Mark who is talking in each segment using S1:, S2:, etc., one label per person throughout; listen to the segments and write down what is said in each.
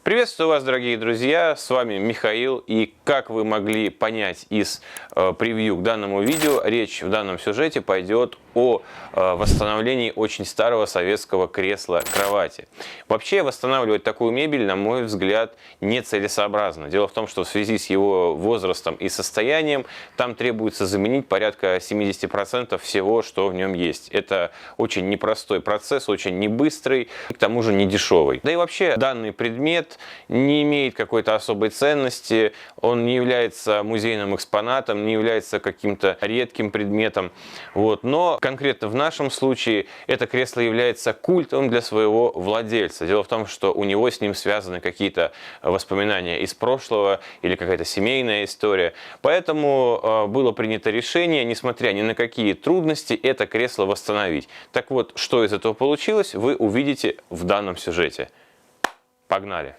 S1: Приветствую вас, дорогие друзья, с вами Михаил, и как вы могли понять из превью к данному видео, речь в данном сюжете пойдет о восстановлении очень старого советского кресла-кровати. Вообще восстанавливать такую мебель, на мой взгляд, нецелесообразно. Дело в том, что в связи с его возрастом и состоянием там требуется заменить порядка 70% всего, что в нем есть. Это очень непростой процесс, очень небыстрый, и к тому же не дешевый. Да и вообще данный предмет не имеет какой-то особой ценности, он не является музейным экспонатом, не является каким-то редким предметом. Но конкретно в нашем случае это кресло является культом для своего владельца. Дело в том, что у него с ним связаны какие-то воспоминания из прошлого или какая-то семейная история. Поэтому было принято решение, несмотря ни на какие трудности, это кресло восстановить. Так вот, что из этого получилось, вы увидите в данном сюжете. Погнали!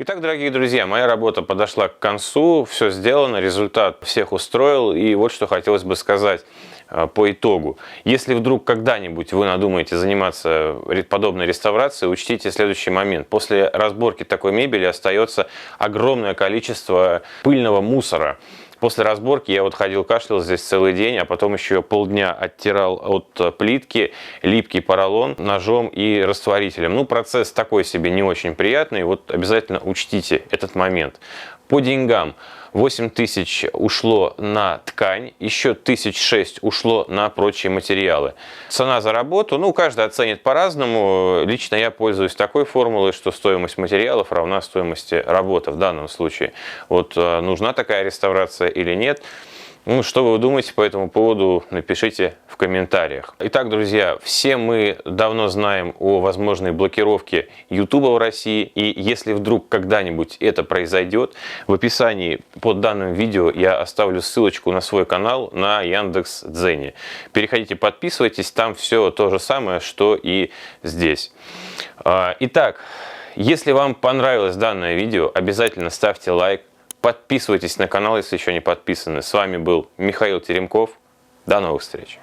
S1: Итак, дорогие друзья, моя работа подошла к концу, все сделано, результат всех устроил, и вот что хотелось бы сказать по итогу. Если вдруг когда-нибудь вы надумаете заниматься подобной реставрацией, учтите следующий момент. После разборки такой мебели остается огромное количество пыльного мусора. После разборки я вот ходил, кашлял здесь целый день, а потом еще полдня оттирал от плитки липкий поролон ножом и растворителем. Ну, процесс такой себе не очень приятный, вот обязательно учтите этот момент. По деньгам 8000 ушло на ткань, еще 1006 ушло на прочие материалы. Цена за работу, ну, каждый оценит по-разному. Лично я пользуюсь такой формулой, что стоимость материалов равна стоимости работы в данном случае. Вот нужна такая реставрация или нет? Ну, что вы думаете по этому поводу, напишите в комментариях. Итак, друзья, все мы давно знаем о возможной блокировке YouTube в России. И если вдруг когда-нибудь это произойдет, в описании под данным видео я оставлю ссылочку на свой канал на Яндекс.Дзене. Переходите, подписывайтесь, там все то же самое, что и здесь. Итак, если вам понравилось данное видео, обязательно ставьте лайк. Подписывайтесь на канал, если еще не подписаны. С вами был Михаил Теремков. До новых встреч!